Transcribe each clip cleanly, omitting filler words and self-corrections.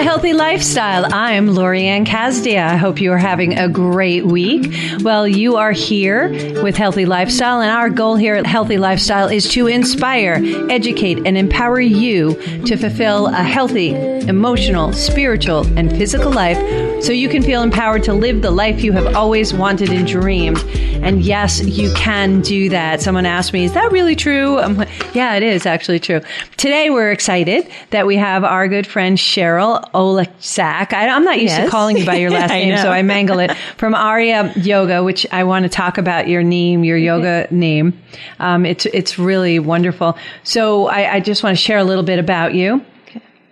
to Healthy Lifestyle. I'm Lori Anne Casdia. I hope you are having a great week. Well, you are here with Healthy Lifestyle, and our goal here at Healthy Lifestyle is to inspire, educate, and empower you to fulfill a healthy, emotional, spiritual, and physical life so you can feel empowered to live the life you have always wanted and dreamed. And yes, you can do that. Someone asked me, is that really true? I'm like, yeah, it is actually true. Today, we're excited that we have our good friend Sheryl Oleksak. I'm not used to calling you by your last name, so I mangle it. From Aria Yoga, which I want to talk about your name, your yoga name. It's really wonderful. So I just want to share a little bit about you.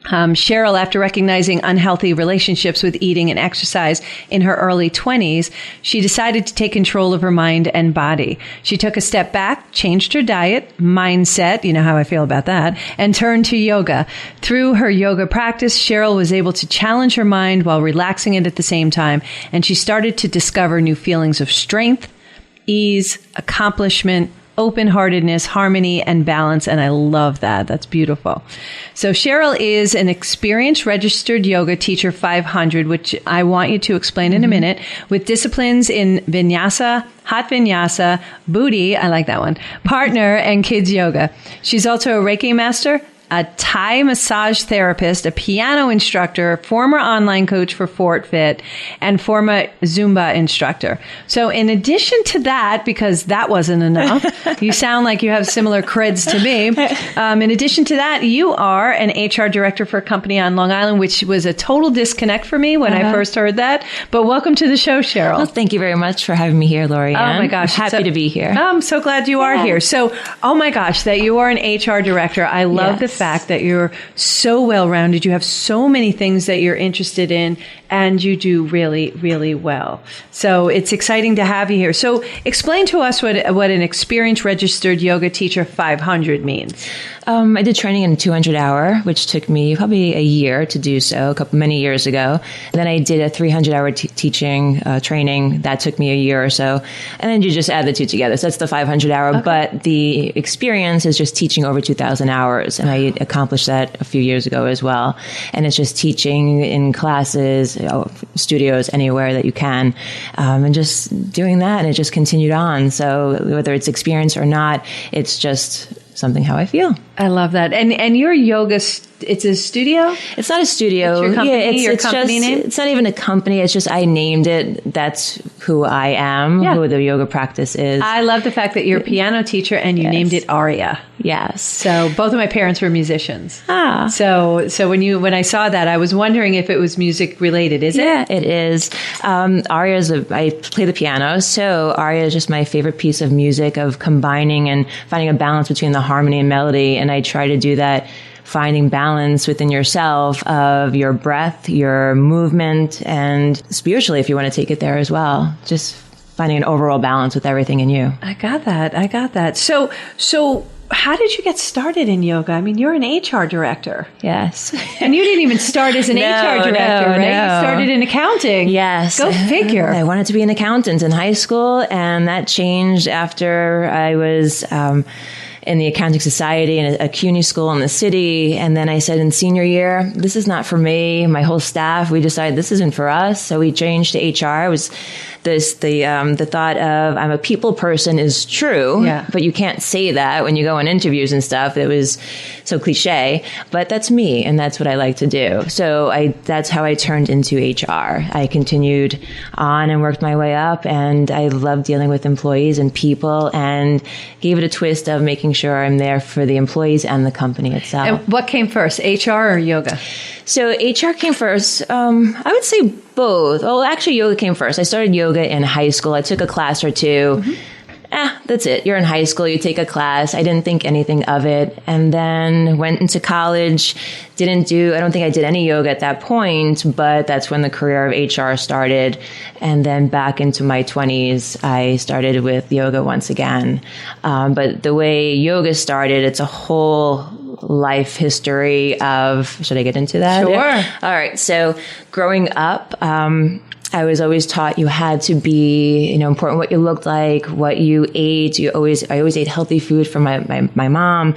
Sheryl, after recognizing unhealthy relationships with eating and exercise in her early 20s, she decided to take control of her mind and body. She took a step back, changed her diet, mindset, you know how I feel about that, and turned to yoga. Through her yoga practice, Sheryl was able to challenge her mind while relaxing it at the same time, and she started to discover new feelings of strength, ease, accomplishment, open-heartedness, harmony, and balance. And I love that. That's beautiful. So Sheryl is an experienced registered yoga teacher 500, which I want you to explain in a minute, with disciplines in Vinyasa, Hot Vinyasa, Buti, I like that one, partner, and kids yoga. She's also a Reiki Master, a Thai massage therapist, a piano instructor, former online coach for Forte.fit, and former Zumba instructor. So in addition to that, because that wasn't enough, you sound like you have similar creds to me. In addition to that, you are an HR director for a company on Long Island, which was a total disconnect for me when I first heard that. But welcome to the show, Sheryl. Well, thank you very much for having me here, Lori Anne. Oh my gosh. Happy to be here. I'm so glad you are here. So, oh my gosh, that you are an HR director. I love the fact that you're so well-rounded. You have so many things that you're interested in, and you do really, really well. So it's exciting to have you here. So explain to us what an experienced registered yoga teacher 500 means. I did training in 200 hour, which took me probably a year to do so, many years ago. And then I did a 300 hour teaching training. That took me a year or so. And then you just add the two together. So that's the 500 hour. Okay. But the experience is just teaching over 2,000 hours. And I accomplished that a few years ago as well. And it's just teaching in classes, studios, anywhere that you can. And just doing that. And it just continued on. So whether it's experience or not, it's just something how I feel. I love that. And your yoga, it's a studio? It's not a studio. It's your company, it's company name? It's not even a company. It's just I named it. That's who I am, who the yoga practice is. I love the fact that you're a piano teacher and you named it Aria. Yes. So both of my parents were musicians. So when I saw that, I was wondering if it was music related. Is it? Yeah, it is. Aria I play the piano. So Aria is just my favorite piece of music, of combining and finding a balance between the harmony and melody. And I try to do that, finding balance within yourself of your breath, your movement, and spiritually, if you want to take it there as well. Just finding an overall balance with everything in you. I got that. So how did you get started in yoga? I mean, you're an HR director. Yes. And you didn't even start as an HR director, right? No. You started in accounting. Yes. Go figure. I wanted to be an accountant in high school, and that changed after I was in the accounting society in a CUNY school in the city. And then I said in senior year, this is not for me. My whole staff, we decided this isn't for us. So we changed to HR. It was the thought of I'm a people person is true, but you can't say that when you go on interviews and stuff. It was so cliche, but that's me. And that's what I like to do. So that's how I turned into HR. I continued on and worked my way up, and I love dealing with employees and people, and gave it a twist of making sure I'm there for the employees and the company itself. And what came first, HR or yoga? So HR came first. I would say both. Well, actually, yoga came first. I started yoga in high school. I took a class or two. That's it. You're in high school. You take a class. I didn't think anything of it. And then went into college. I don't think I did any yoga at that point, but that's when the career of HR started. And then back into my 20s, I started with yoga once again. But the way yoga started, it's a whole life history of, should I get into that? Sure. All right. So growing up, I was always taught you had to be, important what you looked like, what you ate. I always ate healthy food from my mom.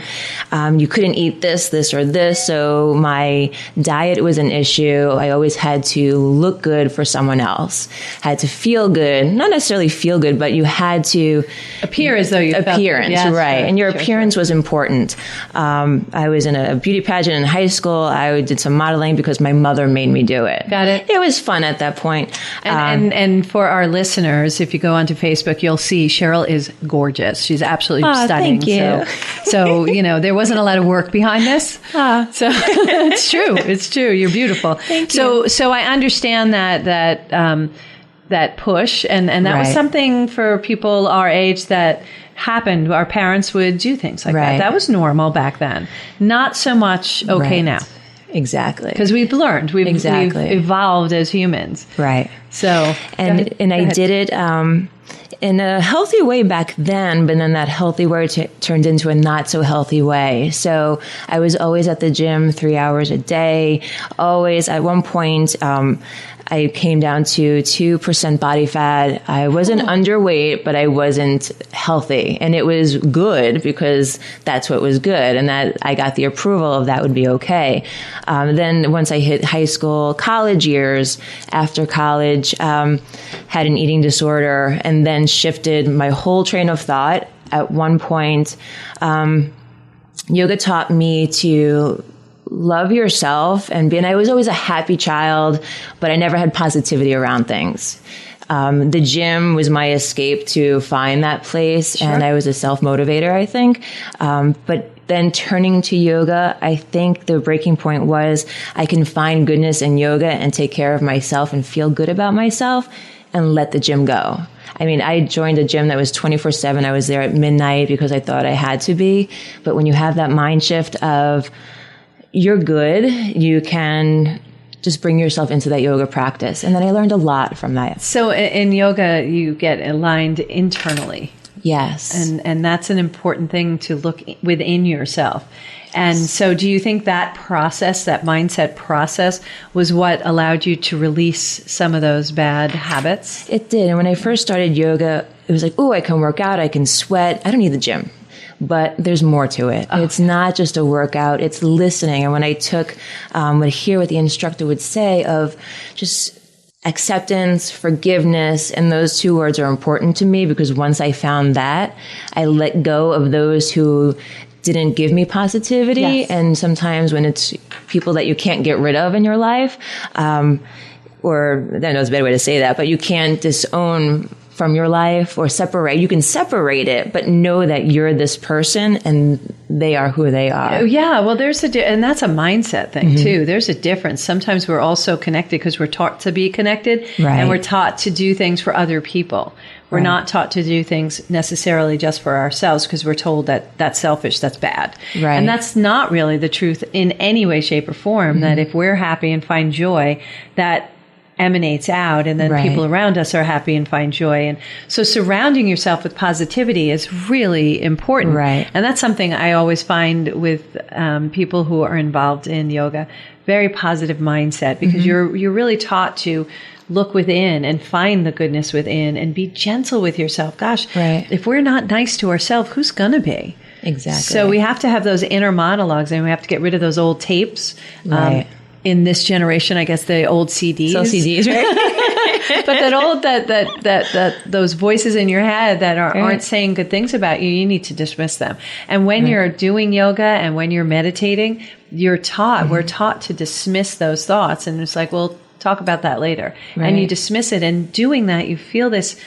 You couldn't eat this, or this. So my diet was an issue. I always had to look good for someone else, had to feel good, not necessarily feel good, but you had to appear as though you appearance, yes, right. Sure, and your appearance was important. I was in a beauty pageant in high school. I did some modeling because my mother made me do it. Got it. It was fun at that point. And for our listeners, if you go onto Facebook, you'll see Sheryl is gorgeous. She's absolutely stunning. Thank you. So there wasn't a lot of work behind this. So it's true. It's true. You're beautiful. Thank you. So I understand that push, and that was something for people our age that happened. Our parents would do things like that. That was normal back then. Not so much now. Exactly. Because we've learned. We've evolved as humans. Right. So, and I did it in a healthy way back then, but then that healthy way turned into a not so healthy way. So I was always at the gym 3 hours a day, always. At one point, I came down to 2% body fat. I wasn't underweight, but I wasn't healthy. And it was good because that's what was good. And that I got the approval of that would be okay. Then once I hit high school, college years, after college, had an eating disorder and then shifted my whole train of thought. At one point, yoga taught me to love yourself and I was always a happy child, but I never had positivity around things. The gym was my escape to find that place. Sure. And I was a self-motivator, I think. But then turning to yoga, I think the breaking point was I can find goodness in yoga and take care of myself and feel good about myself and let the gym go. I mean, I joined a gym that was 24/7. I was there at midnight because I thought I had to be. But when you have that mind shift of you're good, you can just bring yourself into that yoga practice. And then I learned a lot from that. So in yoga, you get aligned internally. Yes. And that's an important thing to look within yourself. And so do you think that process, that mindset process, was what allowed you to release some of those bad habits? It did. And when I first started yoga, it was like, I can work out, I can sweat. I don't need the gym. But there's more to it. Oh. It's not just a workout. It's listening. And when I would hear what the instructor would say of just acceptance, forgiveness, and those two words are important to me because once I found that, I let go of those who didn't give me positivity. Yes. And sometimes when it's people that you can't get rid of in your life, or I know it's a better way to say that, but you can't disown from your life or separate. You can separate it, but know that you're this person and they are who they are. Yeah, well, and that's a mindset thing too. There's a difference. Sometimes we're also connected because we're taught to be connected, and we're taught to do things for other people. We're not taught to do things necessarily just for ourselves because we're told that that's selfish, that's bad. Right. And that's not really the truth in any way, shape, or form, that if we're happy and find joy, that emanates out, and then people around us are happy and find joy. And so surrounding yourself with positivity is really important. Right. And that's something I always find with people who are involved in yoga, very positive mindset, because you're really taught to look within and find the goodness within and be gentle with yourself. Gosh, if we're not nice to ourselves, who's going to be? Exactly. So we have to have those inner monologues, and we have to get rid of those old tapes. In this generation, I guess the old CDs. So CDs, right? But those voices in your head that aren't saying good things about you, you need to dismiss them. And when you're doing yoga and when you're meditating, we're taught to dismiss those thoughts. And it's like, well, talk about that later. Right. And you dismiss it. And doing that, you feel this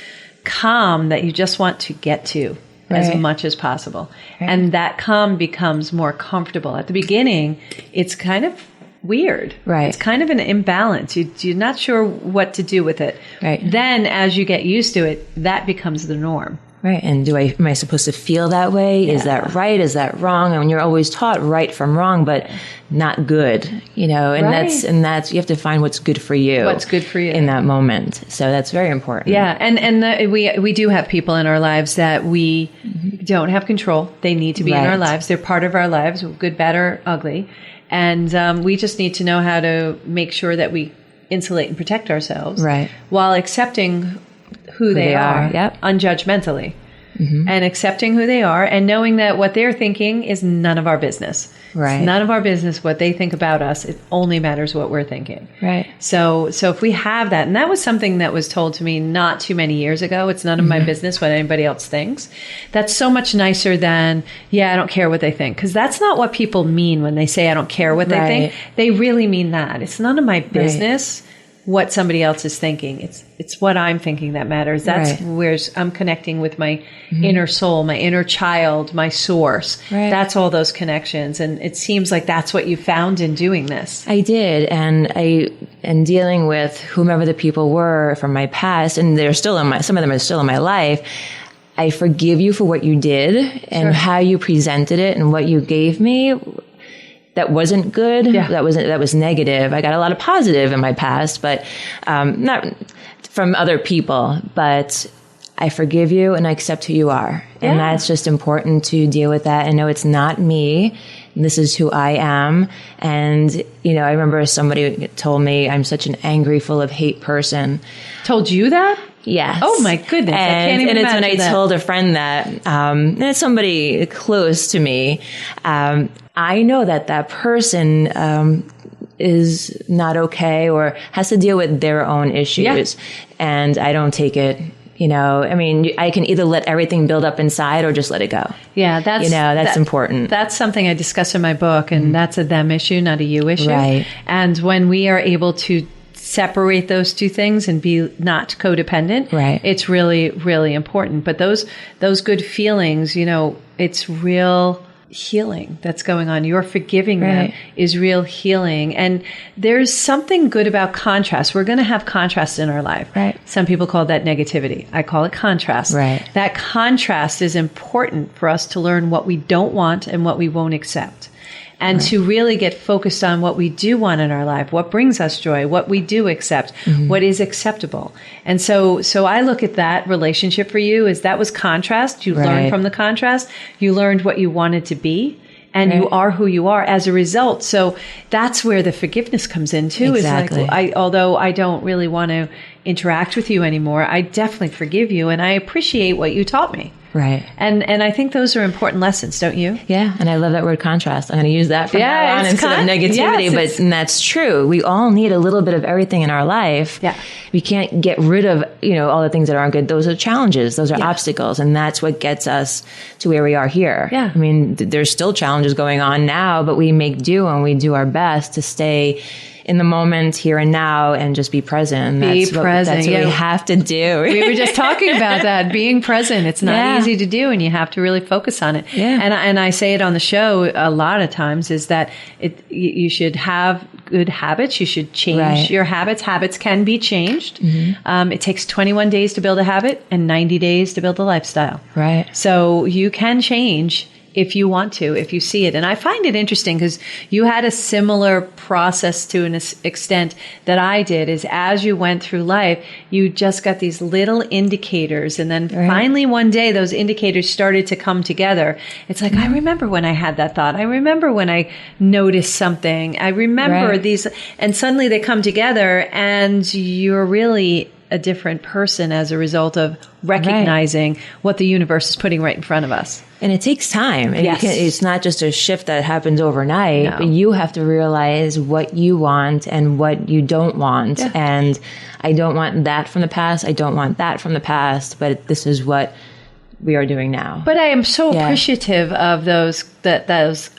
calm that you just want to get to as much as possible. Right. And that calm becomes more comfortable. At the beginning, it's kind of weird. Right. It's kind of an imbalance. You're not sure what to do with it. Right. Then as you get used to it, that becomes the norm. Right. And am I supposed to feel that way? Yeah. Is that right? Is that wrong? I mean, you're always taught right from wrong, but not good, and that's, you have to find what's good for you. What's good for you in that moment. So that's very important. Yeah. And we do have people in our lives that we don't have control. They need to be in our lives. They're part of our lives, good, bad, or ugly. And we just need to know how to make sure that we insulate and protect ourselves, right, while accepting who they are, yep, unjudgmentally, and accepting who they are, and knowing that what they're thinking is none of our business. Right. It's none of our business what they think about us. It only matters what we're thinking. Right. So if we have that, and that was something that was told to me not too many years ago, it's none of my business what anybody else thinks. That's so much nicer than, I don't care what they think. Because that's not what people mean when they say, I don't care what they think. They really mean that. It's none of my business what somebody else is thinking. It's what I'm thinking that matters. That's where I'm connecting with my inner soul, my inner child, my source. Right. That's all those connections. And it seems like that's what you found in doing this. I did. And dealing with whomever the people were from my past, and they're still some of them are still in my life. I forgive you for what you did and how you presented it and what you gave me. That wasn't good. Yeah. That was negative. I got a lot of positive in my past, but not from other people. But I forgive you and I accept who you are. Yeah. And that's just important to deal with that and know it's not me. This is who I am. And, I remember somebody told me I'm such an angry, full of hate person. Told you that? Yes. Oh my goodness. I can't even imagine it's when I told a friend that, and it's somebody close to me, I know that person is not okay or has to deal with their own issues. And I don't take it, I can either let everything build up inside or just let it go. Yeah, that's important. That's something I discuss in my book, and that's a them issue, not a you issue. Right. And when we are able to separate those two things and be not codependent, it's really, really important. But those good feelings, it's real healing that's going on. You're forgiving them is real healing. And there's something good about contrast. We're going to have contrast in our life. Right. Some people call that negativity. I call it contrast. Right. That contrast is important for us to learn what we don't want and what we won't accept. And to really get focused on what we do want in our life, what brings us joy, what we do accept, what is acceptable. And so I look at that relationship for you as that was contrast. You learned from the contrast. You learned what you wanted to be. And you are who you are as a result. So that's where the forgiveness comes in too. Exactly. Is like, although I don't really want to interact with you anymore, I definitely forgive you and I appreciate what you taught me. Right. And I think those are important lessons, don't you? Yeah. And I love that word contrast. I'm going to use that from now on instead of negativity. But that's true. We all need a little bit of everything in our life. Yeah. We can't get rid of, all the things that aren't good. Those are challenges. Those are obstacles. And that's what gets us to where we are here. Yeah. I mean, there's still challenges going on now, but we make do and we do our best to stay in the moment, here and now, and just be present. That's what we have to do. We were just talking about that, being present. It's not easy to do, and you have to really focus on it. Yeah. And I say it on the show a lot of times, is that you should have good habits. You should change your habits. Habits can be changed. It takes 21 days to build a habit and 90 days to build a lifestyle. Right. So you can change if you want to, if you see it. And I find it interesting because you had a similar process to an extent that I did, is as you went through life, you just got these little indicators. And then finally one day, those indicators started to come together. It's like, I remember when I had that thought. I remember when I noticed something. I remember these, and suddenly they come together and you're really a different person as a result of recognizing what the universe is putting right in front of us. And it takes time. And it's not just a shift that happens overnight, but you have to realize what you want and what you don't want. Yeah. And I don't want that from the past. I don't want that from the past, but this is what we are doing now. But I am so appreciative of those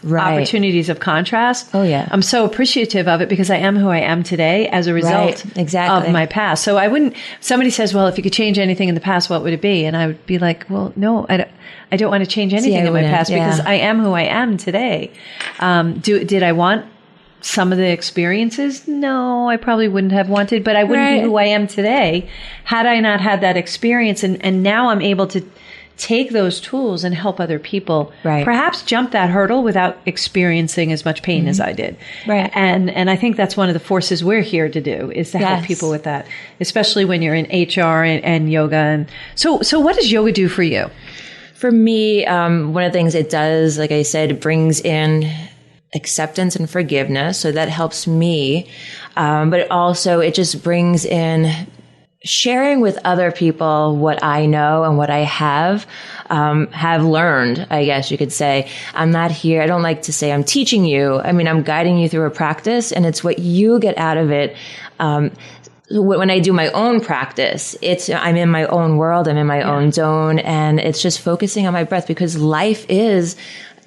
opportunities of contrast. Oh yeah. I'm so appreciative of it because I am who I am today as a result of my past. So I wouldn't, somebody says, well, if you could change anything in the past, what would it be? And I would be like, well, no, I don't want to change anything in my past because I am who I am today. Did I want some of the experiences? No, I probably wouldn't have wanted, but I wouldn't be who I am today had I not had that experience. And now I'm able to take those tools and help other people perhaps jump that hurdle without experiencing as much pain as I did. Right. And I think that's one of the forces we're here to do, is to help people with that, especially when you're in HR and yoga. And so what does yoga do for you? For me, one of the things it does, like I said, it brings in acceptance and forgiveness. So that helps me. But also it just brings in sharing with other people what I know and what I have learned, I guess you could say. I'm not here. I don't like to say I'm teaching you. I mean, I'm guiding you through a practice, and it's what you get out of it. When I do my own practice, I'm in my own world. I'm in my own zone, and it's just focusing on my breath, because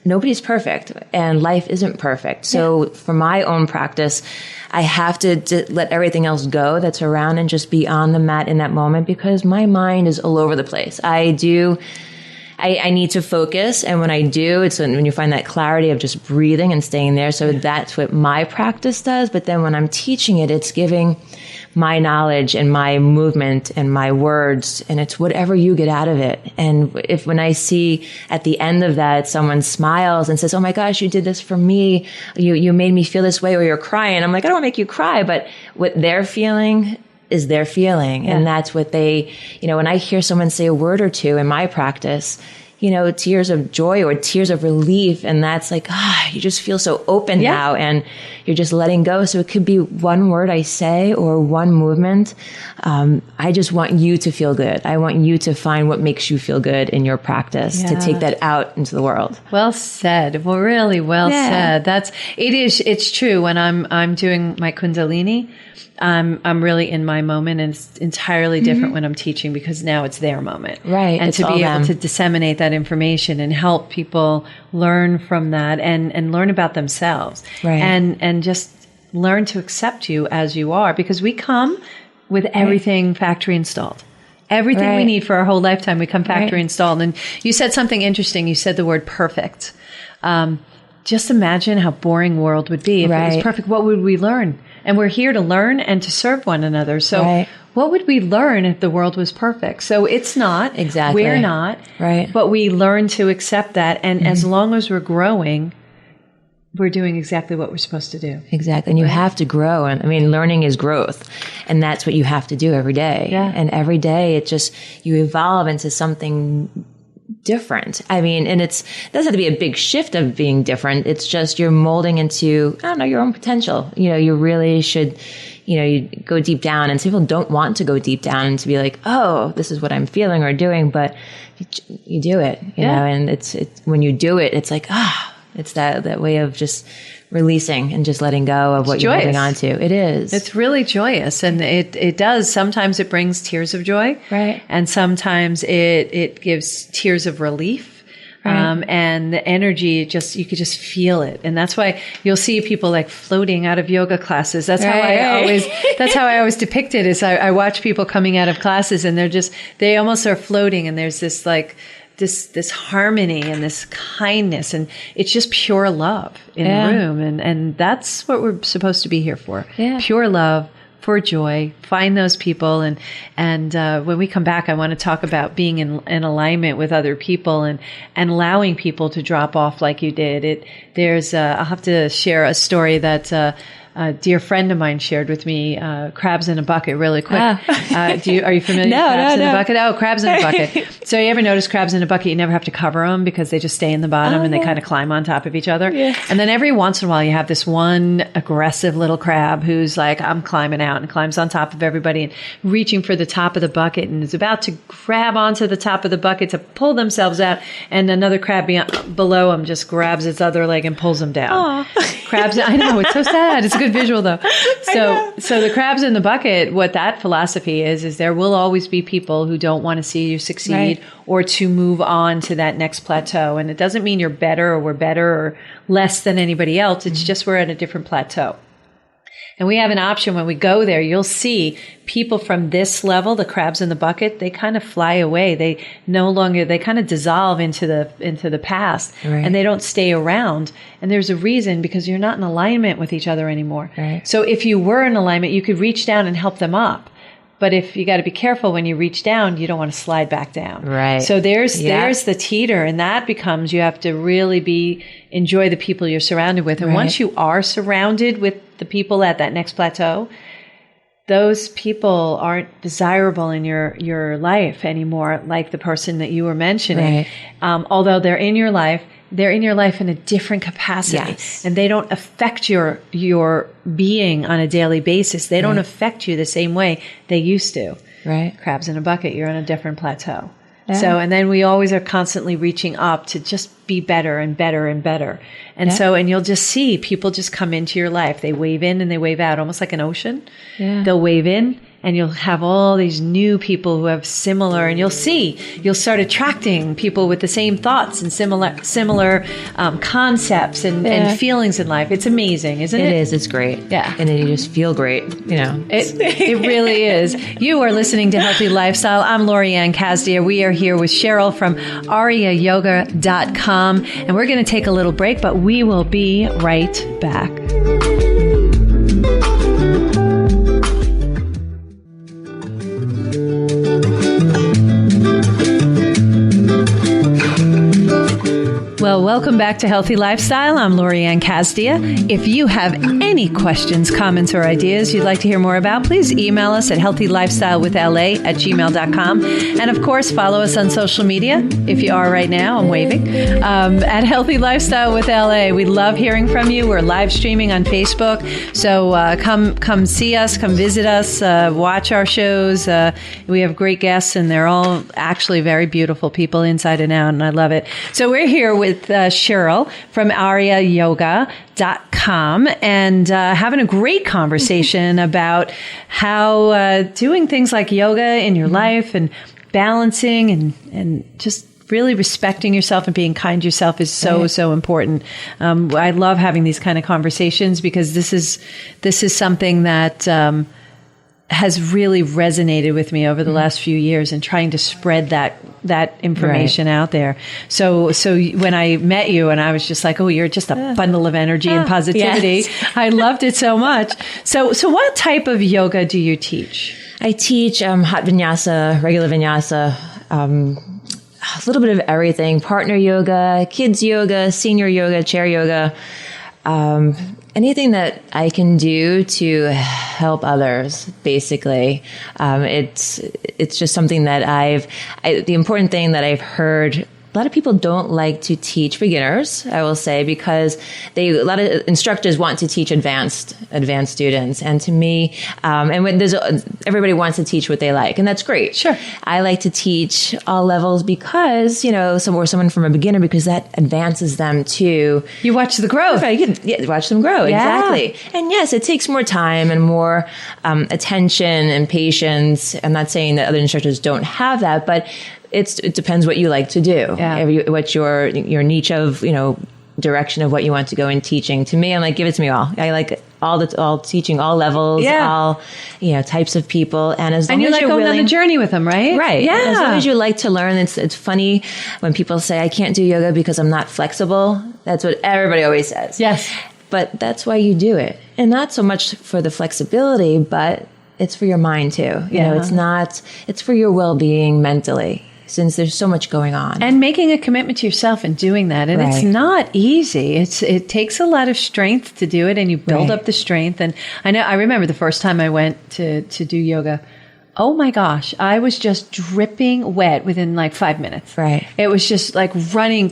nobody's perfect and life isn't perfect. So for my own practice, I have to let everything else go that's around and just be on the mat in that moment, because my mind is all over the place. I need to focus. And when I do, it's when you find that clarity of just breathing and staying there. So that's what my practice does. But then when I'm teaching it, it's giving my knowledge and my movement and my words, and it's whatever you get out of it. And when I see at the end of that, someone smiles and says, "Oh my gosh, you did this for me. You made me feel this way," or you're crying. I'm like, I don't want to make you cry, but what they're feeling is their feeling. And that's what when I hear someone say a word or two in my practice, tears of joy or tears of relief. And that's like, you just feel so open now, and you're just letting go. So it could be one word I say or one movement. I just want you to feel good. I want you to find what makes you feel good in your practice, to take that out into the world. Well said. Well, really well said. It's true. When I'm doing my Kundalini, I'm really in my moment, and it's entirely different when I'm teaching, because now it's their moment. Right. And to be able to disseminate that information and help people learn from that and learn about themselves. Right. And just learn to accept you as you are, because we come with everything factory installed. Everything we need for our whole lifetime, we come factory installed. And you said something interesting. You said the word perfect. Just imagine how boring the world would be if it was perfect. What would we learn? And we're here to learn and to serve one another. So what would we learn if the world was perfect? So it's not. Exactly. We're not. Right. But we learn to accept that. And as long as we're growing, we're doing exactly what we're supposed to do. Exactly. And you have to grow. And I mean, learning is growth. And that's what you have to do every day. Yeah. And every day you evolve into something different. I mean, and it doesn't have to be a big shift of being different. It's just you're molding into, your own potential. You really should, you go deep down, and some people don't want to go deep down and to be like, oh, this is what I'm feeling or doing, but you do it, you know, and it's when you do it, it's like, it's that way of just releasing and just letting go of what you're holding on to. It is. It's really joyous. And it does. Sometimes it brings tears of joy. Right. And sometimes it gives tears of relief. Right. And the energy, you could just feel it. And that's why you'll see people like floating out of yoga classes. That's how I always depict it, is I watch people coming out of classes, and they almost are floating, and there's this like, this harmony and this kindness, and it's just pure love in the room. And that's what we're supposed to be here for. Yeah. Pure love, for joy. Find those people. And when we come back, I want to talk about being in alignment with other people and allowing people to drop off like you did. I'll have to share a story that a dear friend of mine shared with me, crabs in a bucket, really quick. Are you familiar with crabs in a bucket? Oh, crabs in a bucket. So you ever notice crabs in a bucket, you never have to cover them because they just stay in the bottom and they kind of climb on top of each other. Yeah. And then every once in a while you have this one aggressive little crab who's like, I'm climbing out, and climbs on top of everybody and reaching for the top of the bucket and is about to grab onto the top of the bucket to pull themselves out. And another crab below them just grabs its other leg and pulls them down. Crabs, I know, it's so sad. It's a good visual though. So the crabs in the bucket, what that philosophy is there will always be people who don't want to see you succeed or to move on to that next plateau. And it doesn't mean you're better or we're better or less than anybody else. It's just we're at a different plateau. And we have an option when we go there. You'll see people from this level, the crabs in the bucket, they kind of fly away. They kind of dissolve into the past, and they don't stay around. And there's a reason, because you're not in alignment with each other anymore. Right. So if you were in alignment, you could reach down and help them up. But if you got to be careful when you reach down, you don't want to slide back down. Right. So there's the teeter, and that becomes, you have to really enjoy the people you're surrounded with. And once you are surrounded with the people at that next plateau, those people aren't desirable in your life anymore, like the person that you were mentioning. Right. Although they're in your life in a different capacity. Yes. And they don't affect your being on a daily basis. They don't affect you the same way they used to. Right. Crabs in a bucket, you're on a different plateau. Yeah. So, and then we always are constantly reaching up to just be better and better and better. And so, and you'll just see people just come into your life. They wave in and they wave out, almost like an ocean. Yeah. They'll wave in and you'll have all these new people who have similar, and you'll start attracting people with the same thoughts and similar concepts and feelings in life. It's amazing, isn't it? It is. It's great. Yeah. And then you just feel great, you know. It really is. You are listening to Healthy Lifestyle. I'm Lori Anne Casdia. We are here with Sheryl from ariayoga.com, and we're going to take a little break, but we will be right back. Well, welcome back to Healthy Lifestyle. I'm Lori Anne Casdia. If you have any questions, comments, or ideas you'd like to hear more about, please email us at healthylifestylewithla@gmail.com. And of course, follow us on social media. If you are right now, I'm waving, at Healthy Lifestyle with LA. We love hearing from you. We're live streaming on Facebook. So come see us, come visit us, watch our shows. We have great guests, and they're all actually very beautiful people inside and out, and I love it. So we're here with Sheryl from ariayoga.com and having a great conversation about how doing things like yoga in your life and balancing and just really respecting yourself and being kind to yourself is so important. I love having these kind of conversations because this is something that has really resonated with me over the last few years and trying to spread that information out there. So when I met you and I was just like, oh, you're just a bundle of energy and positivity. Yes. I loved it so much. So what type of yoga do you teach? I teach hot Vinyasa, regular Vinyasa, a little bit of everything, partner yoga, kids yoga, senior yoga, chair yoga, anything that I can do to help others, basically. It's just something that the important thing that I've heard, a lot of people don't like to teach beginners, I will say, because a lot of instructors want to teach advanced students. And to me, and when everybody wants to teach what they like, and that's great. Sure. I like to teach all levels because, someone from a beginner, because that advances them to... You watch the growth. Right, watch them grow. Yeah. Exactly. And yes, it takes more time and more attention and patience. I'm not saying that other instructors don't have that, but it depends what you like to do. Yeah. What's your niche of, direction of what you want to go in teaching. To me, I'm like, give it to me all. I like all teaching, all levels, all, types of people. And as long as you like you're going willing, on a journey with them, right? Right. Yeah. As long as you like to learn, it's funny when people say, I can't do yoga because I'm not flexible. That's what everybody always says. Yes. But that's why you do it. And not so much for the flexibility, but it's for your mind too. It's for your well-being mentally, since there's so much going on. And making a commitment to yourself and doing that. And It's not easy. It takes a lot of strength to do it, and you build up the strength. And I remember the first time I went to do yoga, oh my gosh, I was just dripping wet within like 5 minutes. Right. It was just like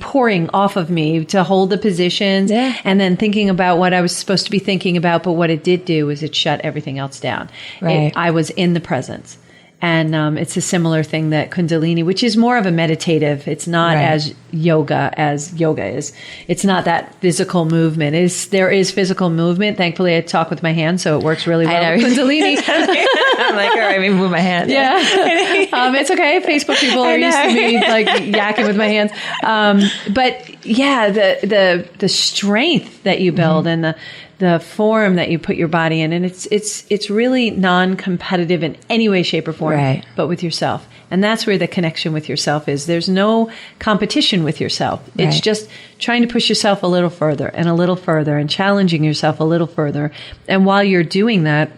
pouring off of me to hold the positions and then thinking about what I was supposed to be thinking about. But what it did do was it shut everything else down. Right. I was in the presence. And it's a similar thing that Kundalini, which is more of a meditative. It's not as yoga is. It's not that physical movement. There is physical movement. Thankfully, I talk with my hands, so it works really well with Kundalini. I'm like, all right, let me move my hands. Yeah. It's okay. Facebook people are used to me like yakking with my hands. But yeah, the strength that you build and the form that you put your body in, and it's really non-competitive in any way, shape, or form, but with yourself. And that's where the connection with yourself is. There's no competition with yourself. It's just trying to push yourself a little further and challenging yourself a little further. And while you're doing that,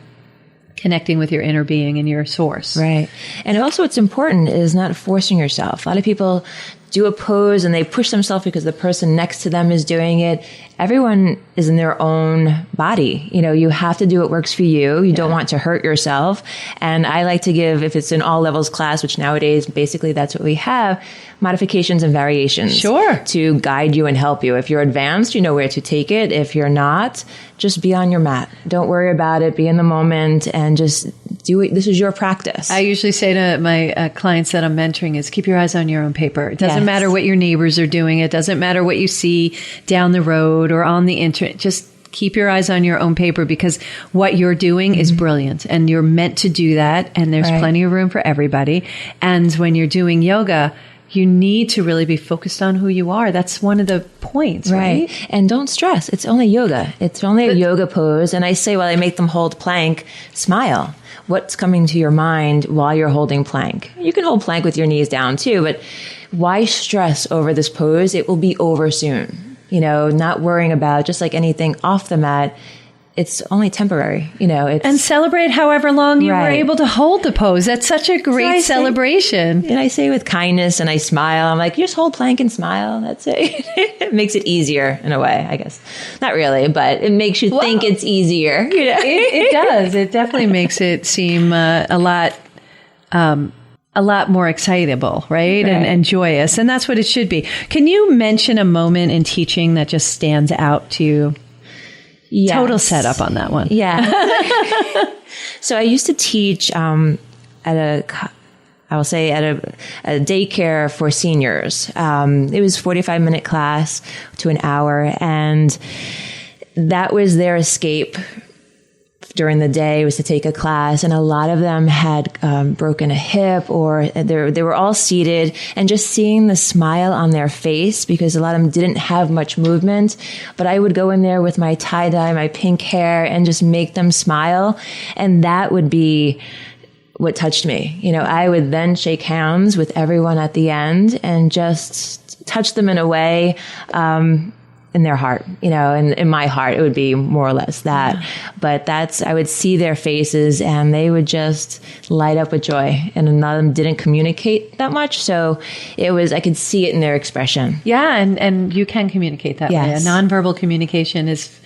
connecting with your inner being and your source. Right. And also what's important is not forcing yourself. A lot of people do a pose and they push themselves because the person next to them is doing it. Everyone is in their own body. You have to do what works for you. You don't want to hurt yourself. And I like to give, if it's an all levels class, which nowadays basically that's what we have, modifications and variations. Sure. To guide you and help you. If you're advanced, you know where to take it. If you're not, just be on your mat. Don't worry about it. Be in the moment and just do it. This is your practice. I usually say to my clients that I'm mentoring is keep your eyes on your own paper. It doesn't matter what your neighbors are doing. It doesn't matter what you see down the road or on the internet. Just keep your eyes on your own paper, because what you're doing is brilliant and you're meant to do that. And there's plenty of room for everybody. And when you're doing yoga, you need to really be focused on who you are. That's one of the points, right? And don't stress. It's only yoga. It's only a yoga pose. And I say, while I make them hold plank, smile. What's coming to your mind while you're holding plank? You can hold plank with your knees down too, but why stress over this pose? It will be over soon. Not worrying about, just like anything off the mat, it's only temporary, and celebrate however long you were able to hold the pose. That's such a great celebration. And I say with kindness, and I smile. I'm like, you just hold plank and smile. That's it. It makes it easier in a way, I guess. Not really, but it makes you think it's easier. It does. It definitely makes it seem a lot more excitable, right? And joyous. And that's what it should be. Can you mention a moment in teaching that just stands out to you? Yes. Total setup on that one. Yeah. So I used to teach at a daycare for seniors. It was 45-minute class to an hour, and that was their escape during the day, was to take a class. And a lot of them had broken a hip, or they were all seated, and just seeing the smile on their face, because a lot of them didn't have much movement. But I would go in there with my tie-dye, my pink hair, and just make them smile. And that would be what touched me. I would then shake hands with everyone at the end and just touch them in a way, in their heart, and in my heart, it would be more or less that. Yeah. But I would see their faces and they would just light up with joy. And a lot of them didn't communicate that much. So I could see it in their expression. Yeah. And you can communicate that way. A nonverbal communication is,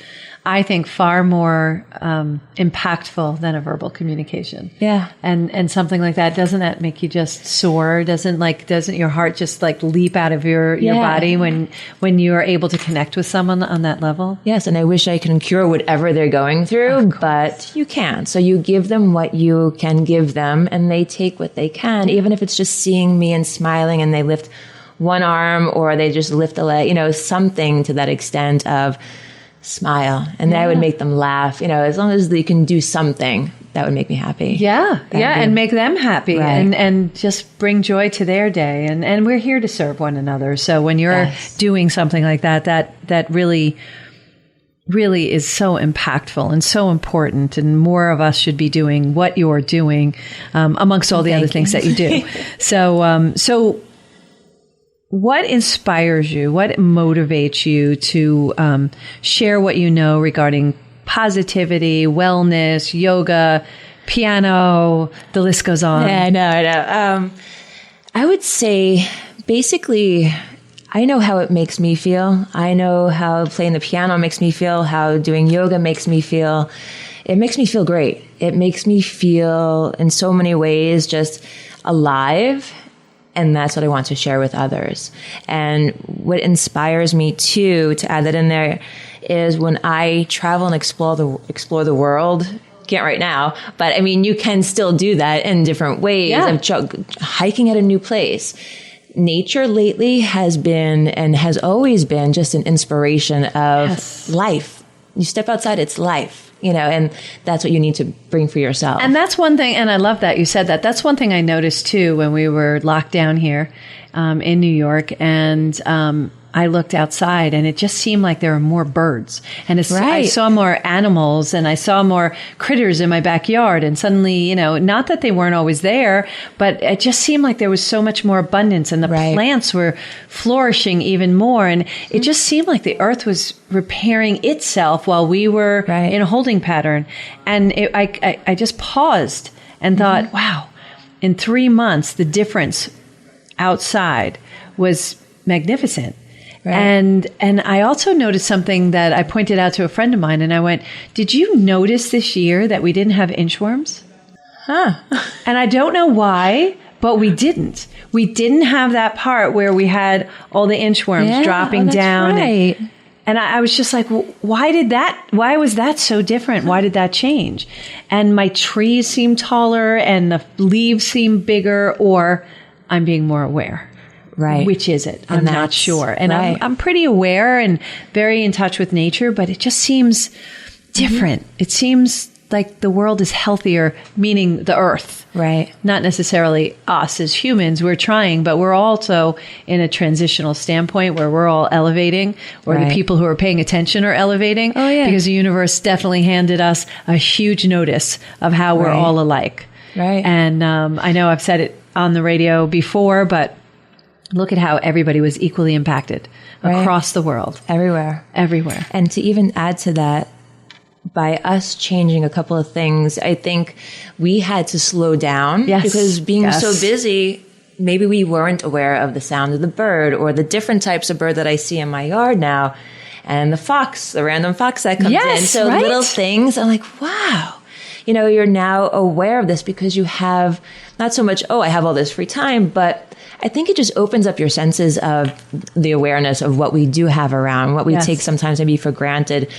I think, far more impactful than a verbal communication. Yeah. And something like that, doesn't that make you just soar? Doesn't your heart just leap out of your body when you are able to connect with someone on that level? Yes. And I wish I can cure whatever they're going through, but you can't. So you give them what you can give them, and they take what they can, even if it's just seeing me and smiling and they lift one arm or they just lift a leg, something to that extent of smile, and that would make them laugh. As long as they can do something, that would make me happy. Yeah. And make them happy, and just bring joy to their day. And we're here to serve one another. So when you're doing something like that really, really is so impactful and so important, and more of us should be doing what you're doing, amongst all the other things that you do. So what inspires you? What motivates you to share what you know regarding positivity, wellness, yoga, piano? The list goes on. Yeah, I know. I would say, basically, I know how it makes me feel. I know how playing the piano makes me feel, how doing yoga makes me feel. It makes me feel great. It makes me feel, in so many ways, just alive. And that's what I want to share with others. And what inspires me too, to add that in there, is when I travel and explore the world. Can't right now, but I mean, you can still do that in different ways. Yeah. I'm hiking at a new place. Nature lately has been, and has always been, just an inspiration of life. You step outside, it's life. And that's what you need to bring for yourself. And that's one thing, and I love that you said that. That's one thing I noticed too when we were locked down here in New York, and I looked outside and it just seemed like there were more birds. And I saw more animals and I saw more critters in my backyard. And suddenly, not that they weren't always there, but it just seemed like there was so much more abundance, and the plants were flourishing even more. And it just seemed like the earth was repairing itself while we were in a holding pattern. And I just paused and thought, wow, in 3 months, the difference outside was magnificent. Right. And I also noticed something that I pointed out to a friend of mine, and I went, did you notice this year that we didn't have inchworms? Huh. And I don't know why, but we didn't. We didn't have that part where we had all the inchworms dropping down. Right. And I was just like, well, why was that so different? Why did that change? And my trees seem taller and the leaves seem bigger, or I'm being more aware. Right. Which is it? I'm not sure. And right. I'm pretty aware and very in touch with nature, but it just seems different. It seems like the world is healthier, meaning the earth. Right. Not necessarily us as humans. We're trying, but we're also in a transitional standpoint where we're all elevating, or the people who are paying attention are elevating. Oh, yeah. Because the universe definitely handed us a huge notice of how we're all alike. Right. And I know I've said it on the radio before, but look at how everybody was equally impacted across the world. Everywhere. And to even add to that, by us changing a couple of things, I think we had to slow down because being so busy, maybe we weren't aware of the sound of the bird or the different types of bird that I see in my yard now, and the fox, the random fox that comes in. So little things, I'm like, wow. You know, you're now aware of this because you have not so much, I have all this free time, but I think it just opens up your senses of the awareness of what we do have around, what we take sometimes maybe for granted,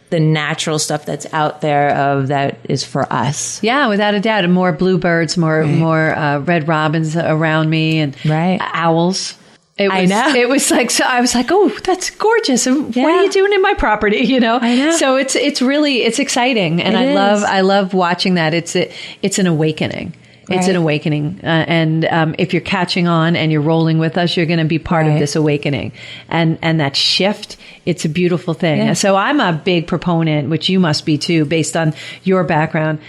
the natural stuff that's out there that is for us. Yeah, without a doubt. And more bluebirds, more red robins around me, and owls. I know. It was like, so I was like, oh, that's gorgeous. And what are you doing in my property? You know? I know. So it's really exciting. And I love watching that. It's an awakening. It's an awakening. And if you're catching on and you're rolling with us, you're going to be part of this awakening. And that shift, it's a beautiful thing. Yeah. So I'm a big proponent, which you must be too, based on your background,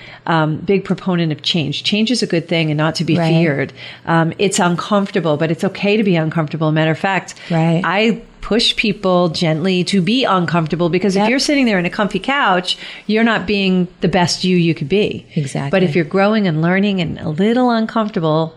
big proponent of change. Change is a good thing and not to be feared. It's uncomfortable, but it's okay to be uncomfortable. Matter of fact, I push people gently to be uncomfortable, because if you're sitting there in a comfy couch, you're not being the best you could be. Exactly. But if you're growing and learning and a little uncomfortable,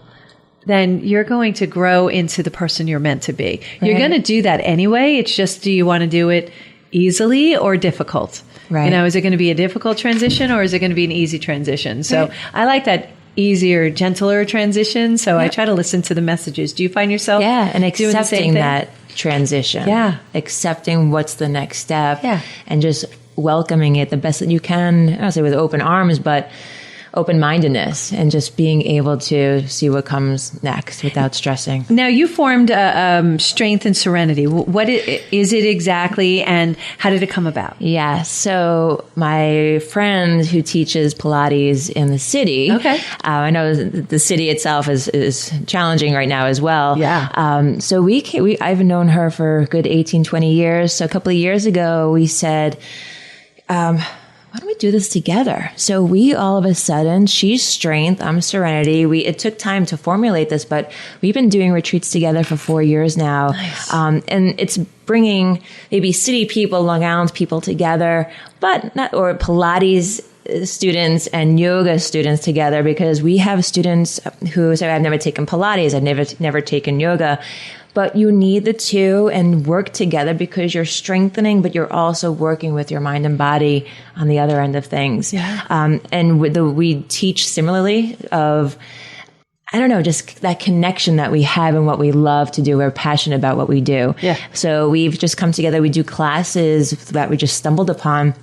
then you're going to grow into the person you're meant to be. You're going to do that anyway. It's just, do you want to do it easily or difficult? You know, is it going to be a difficult transition, or is it going to be an easy transition? So I like that easier, gentler transition. So I try to listen to the messages. Do you find yourself and accepting that transition? Accepting what's the next step, and just welcoming it the best that you can. I don't say with open arms, but open-mindedness, and just being able to see what comes next without stressing. Now, you formed Strength and Serenity. What is it exactly, and how did it come about? Yeah, so my friend who teaches Pilates in the city, I know the city itself is challenging right now as well. So I've known her for a good 18, 20 years. So a couple of years ago, we said, why don't we do this together? So we all of a sudden, she's Strength, I'm Serenity. It took time to formulate this, but we've been doing retreats together for 4 years now. Nice. And it's bringing maybe city people, Long Island people together, or Pilates students and yoga students together, because we have students who say, I've never taken Pilates, I've never taken yoga. But you need the two and work together, because you're strengthening, but you're also working with your mind and body on the other end of things. And we teach similarly of, I don't know, just that connection that we have and what we love to do. We're passionate about what we do. So we've just come together. We do classes that we just stumbled upon,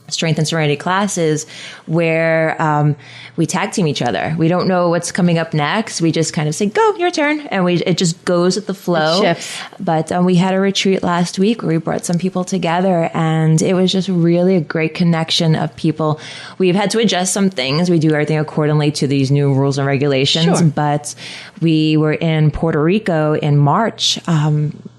Strength and Serenity classes, where we tag team each other. We don't know what's coming up next. We just kind of say, go, your turn. And it just goes with the flow. It shifts. But we had a retreat last week where we brought some people together, and it was just really a great connection of people. We've had to adjust some things. We do everything accordingly to these new rules and regulations. But we were in Puerto Rico in March.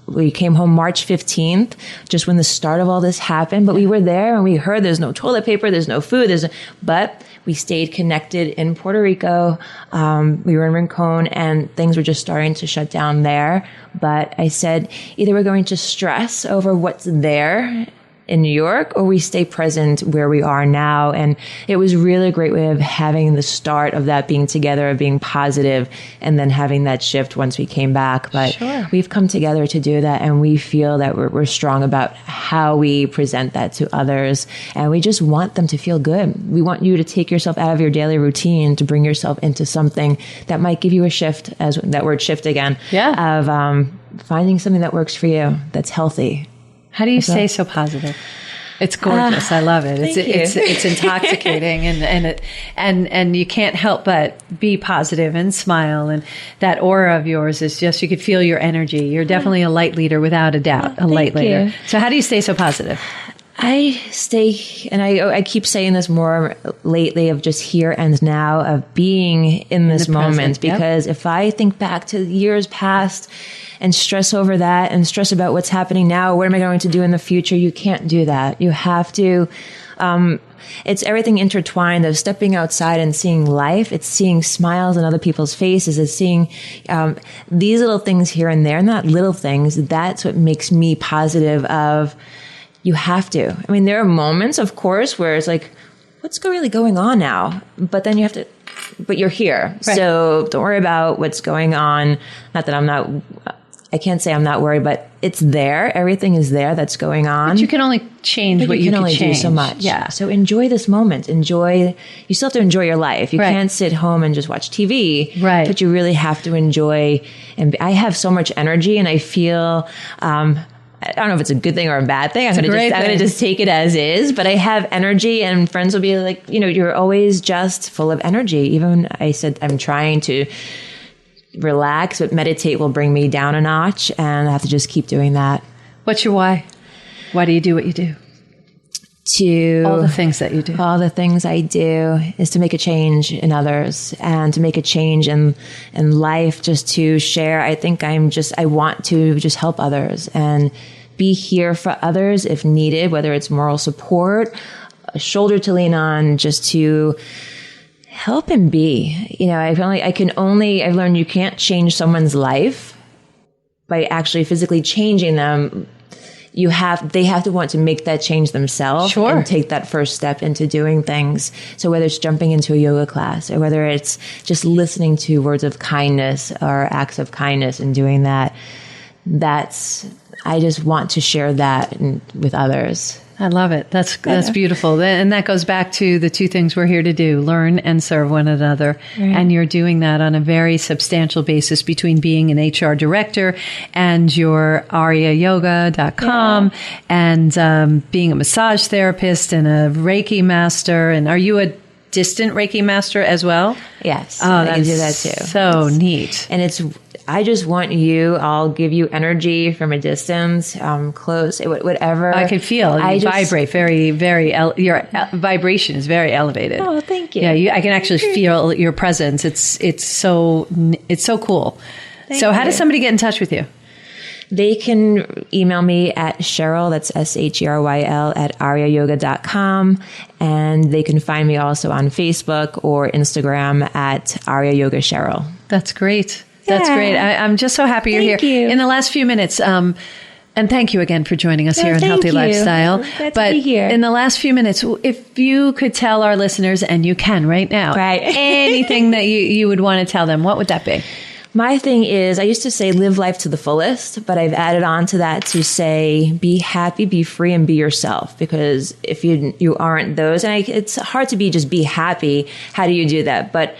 We came home March 15th, just when the start of all this happened. But we were there and we heard there's no toilet paper, there's no food, but we stayed connected in Puerto Rico. We were in Rincon, and things were just starting to shut down there. But I said, either we're going to stress over what's there in New York, or we stay present where we are now. And it was really a great way of having the start of that being together, of being positive, and then having that shift once we came back. But we've come together to do that, and we feel that we're strong about how we present that to others. And we just want them to feel good. We want you to take yourself out of your daily routine to bring yourself into something that might give you a shift, as that word shift again, of finding something that works for you, that's healthy. How do you stay so positive? It's gorgeous. I love it. It's intoxicating, and you can't help but be positive and smile. And that aura of yours is just, you could feel your energy. You're definitely a light leader, without a doubt, a light leader. So how do you stay so positive? I stay, and I keep saying this more lately, of just here and now, of being in this moment. Because if I think back to years past and stress over that and stress about what's happening now, what am I going to do in the future? You can't do that. You have to, it's everything intertwined, of stepping outside and seeing life. It's seeing smiles on other people's faces. It's seeing these little things here and there, not little things. That's what makes me positive of, you have to. I mean, there are moments, of course, where it's like, what's really going on now? But then you have to, but you're here. Right. So don't worry about what's going on. Not that I can't say I'm not worried, but it's there. Everything is there that's going on. But you can only change what you can only do so much. Yeah. So enjoy this moment. You still have to enjoy your life. You can't sit home and just watch TV. Right. But you really have to enjoy. And I have so much energy, and I feel, I don't know if it's a good thing or a bad thing. I'm going to just take it as is, but I have energy, and friends will be like, you're always just full of energy. Even I said, I'm trying to relax, but meditate will bring me down a notch, and I have to just keep doing that. What's your why? Why do you do what you do? All the things that you do. All the things I do is to make a change in others, and to make a change in life, just to share. I think I want to just help others and be here for others if needed, whether it's moral support, a shoulder to lean on, just to help and be. I've learned you can't change someone's life by actually physically changing them. They have to want to make that change themselves and take that first step into doing things. So whether it's jumping into a yoga class, or whether it's just listening to words of kindness or acts of kindness and doing that, I just want to share that with others. I love it. That's beautiful. And that goes back to the two things we're here to do, learn and serve one another. Right. And you're doing that on a very substantial basis, between being an HR director and your ariayoga.com and being a massage therapist and a Reiki Master. And are you a distant Reiki Master as well? Yes. Oh, I can do that too. So neat. And I just want I'll give you energy from a distance, close, whatever. I can feel you vibrate very, very, your vibration is very elevated. Oh, thank you. Yeah, I can actually feel your presence. It's so cool. So how does somebody get in touch with you? They can email me at Sheryl, that's SHERYL, at ariayoga.com. And they can find me also on Facebook or Instagram at Aria Yoga Sheryl. That's great. That's great. I'm just so happy you're here. Thank you. In the last few minutes, and thank you again for joining us here on Healthy Lifestyle. Glad to be here. In the last few minutes, if you could tell our listeners, and you can right now, anything that you would want to tell them, what would that be? My thing is, I used to say live life to the fullest, but I've added on to that to say be happy, be free, and be yourself. Because if you aren't those, and it's hard to just be happy. How do you do that? But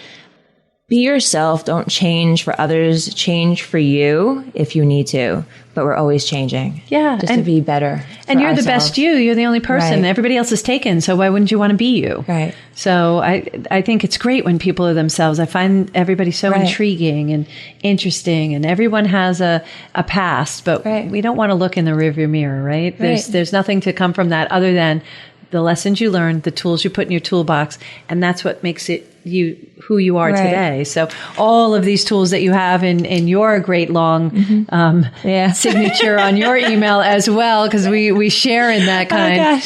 be yourself. Don't change for others. Change for you if you need to. But we're always changing. Yeah. Just to be better. And you're the best you. You're the only person. Right. Everybody else is taken. So why wouldn't you want to be you? Right. So I think it's great when people are themselves. I find everybody so intriguing and interesting, and everyone has a past, but we don't want to look in the rearview mirror, right? There's nothing to come from that other than the lessons you learned, the tools you put in your toolbox, and that's what makes it who you are today. So all of these tools that you have in your great long signature on your email as well, because we share in that kind,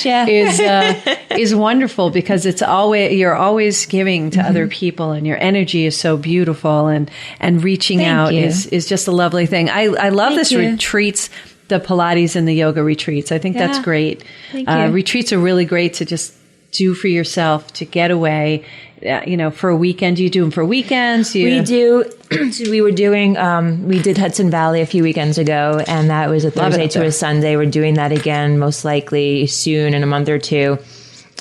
is wonderful, because you're always giving to other people, and your energy is so beautiful, and reaching out is just a lovely thing. I love this retreats the Pilates and the yoga retreats. I think that's great. Thank you. Retreats are really great to just do for yourself, to get away. For a weekend. Do you do them for weekends? We do. We did Hudson Valley a few weekends ago, and that was a Thursday to a Sunday. We're doing that again, most likely soon in a month or two.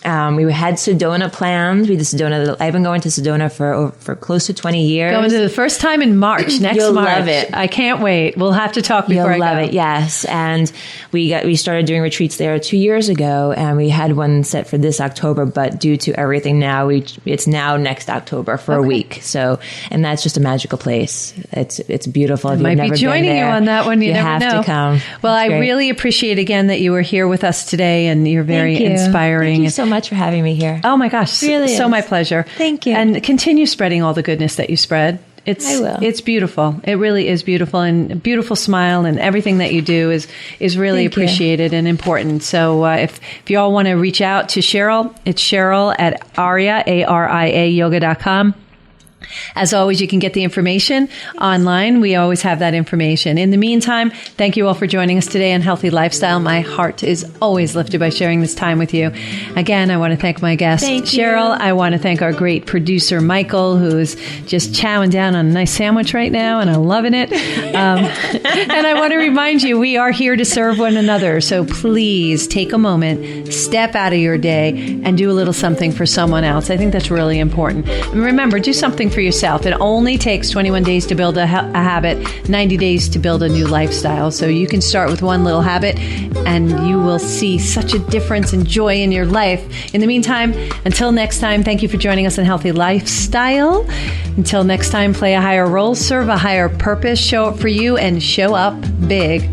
We had Sedona planned. We did Sedona. I've been going to Sedona for close to 20 years. Going to the first time in March, next You'll March. Love it. I can't wait. We'll have to talk before I go. You'll love it, yes. And we started doing retreats there 2 years ago, and we had one set for this October, but due to everything now, it's now next October for a week. So, and that's just a magical place. It's beautiful. If might you've never be joining been there, you on that one. You never have know. to come. Well, I really appreciate again that you were here with us today, and you're very Thank you. inspiring. Thank you so much for having me here. Oh my gosh. Really so is. my pleasure. Thank you. And continue spreading all the goodness that you spread. I will. It's beautiful. It really is beautiful, and a beautiful smile, and everything that you do is really appreciated and important. So if you all want to reach out to Sheryl, it's Sheryl at Aria, ARIA yoga.com. As always, you can get the information online. We always have that information. In the meantime, thank you all for joining us today on Healthy Lifestyle. My heart is always lifted by sharing this time with you. Again, I want to thank my guest, Sheryl. I want to thank our great producer, Michael, who is just chowing down on a nice sandwich right now, and I'm loving it. And I want to remind you, we are here to serve one another. So please take a moment, step out of your day, and do a little something for someone else. I think that's really important. And remember, do something for yourself. It only takes 21 days to build a habit, 90 days to build a new lifestyle. So you can start with one little habit and you will see such a difference and joy in your life. In the meantime, until next time, thank you for joining us on Healthy Lifestyle. Until next time, play a higher role, serve a higher purpose, show up for you, and show up big.